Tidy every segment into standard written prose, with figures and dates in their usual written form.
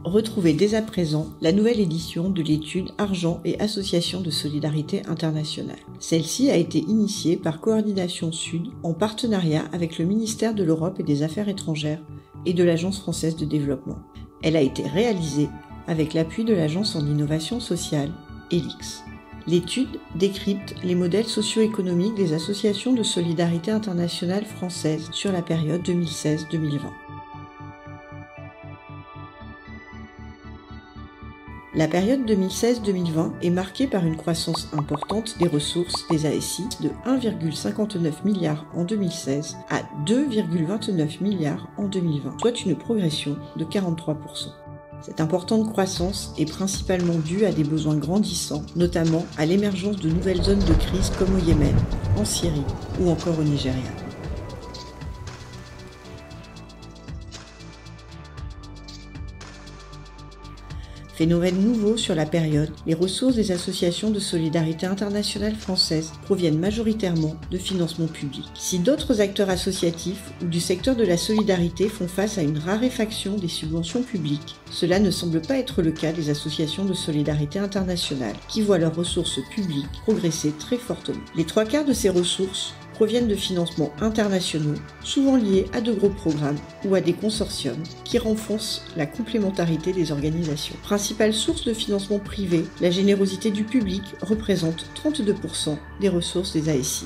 Retrouvez dès à présent la nouvelle édition de l'étude Argent et Associations de solidarité internationale. Celle-ci a été initiée par Coordination Sud en partenariat avec le ministère de l'Europe et des Affaires étrangères et de l'Agence française de développement. Elle a été réalisée avec l'appui de l'Agence en innovation sociale, ELIX. L'étude décrypte les modèles socio-économiques des associations de solidarité internationale françaises sur la période 2016-2020. La période 2016-2020 est marquée par une croissance importante des ressources des ASI de 1,59 milliard en 2016 à 2,29 milliards en 2020, soit une progression de 43%. Cette importante croissance est principalement due à des besoins grandissants, notamment à l'émergence de nouvelles zones de crise comme au Yémen, en Syrie ou encore au Nigeria. Phénomène nouveau sur la période, les ressources des associations de solidarité internationale françaises proviennent majoritairement de financements publics. Si d'autres acteurs associatifs ou du secteur de la solidarité font face à une raréfaction des subventions publiques, cela ne semble pas être le cas des associations de solidarité internationale, qui voient leurs ressources publiques progresser très fortement. Les 3/4 de ces ressources proviennent de financements internationaux, souvent liés à de gros programmes ou à des consortiums qui renforcent la complémentarité des organisations. Principale source de financement privé, la générosité du public représente 32% des ressources des ASI.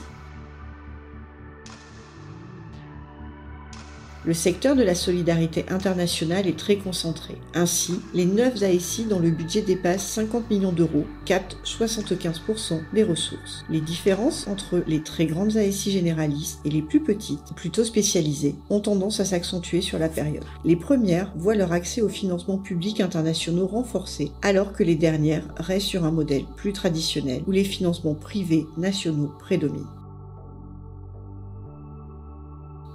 Le secteur de la solidarité internationale est très concentré. Ainsi, les 9 ASI dont le budget dépasse 50 millions d'euros captent 75% des ressources. Les différences entre les très grandes ASI généralistes et les plus petites, plutôt spécialisées, ont tendance à s'accentuer sur la période. Les premières voient leur accès aux financements publics internationaux renforcé, alors que les dernières restent sur un modèle plus traditionnel où les financements privés nationaux prédominent.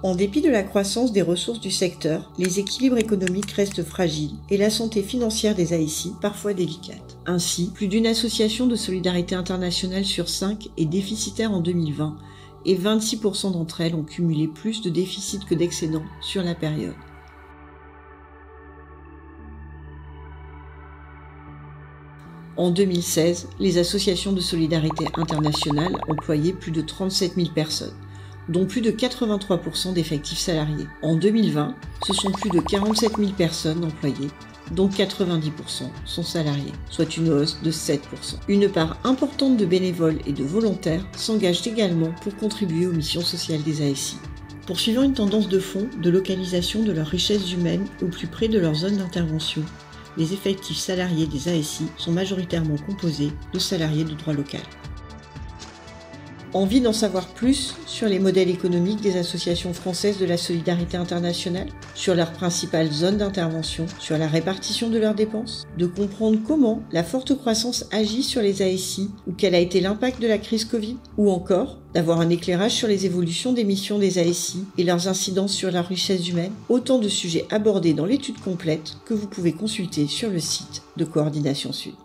En dépit de la croissance des ressources du secteur, les équilibres économiques restent fragiles et la santé financière des ASI parfois délicate. Ainsi, plus d'une association de solidarité internationale sur 5 est déficitaire en 2020 et 26% d'entre elles ont cumulé plus de déficits que d'excédents sur la période. En 2016, les associations de solidarité internationale employaient plus de 37 000 personnes, dont plus de 83% d'effectifs salariés. En 2020, ce sont plus de 47 000 personnes employées, dont 90% sont salariés, soit une hausse de 7%. Une part importante de bénévoles et de volontaires s'engagent également pour contribuer aux missions sociales des ASI. Poursuivant une tendance de fond de localisation de leurs richesses humaines au plus près de leur zone d'intervention, les effectifs salariés des ASI sont majoritairement composés de salariés de droit local. Envie d'en savoir plus sur les modèles économiques des associations françaises de la solidarité internationale, sur leurs principales zones d'intervention, sur la répartition de leurs dépenses, de comprendre comment la forte croissance agit sur les ASI ou quel a été l'impact de la crise Covid, ou encore d'avoir un éclairage sur les évolutions des missions des ASI et leurs incidences sur la richesse humaine, autant de sujets abordés dans l'étude complète que vous pouvez consulter sur le site de Coordination Sud.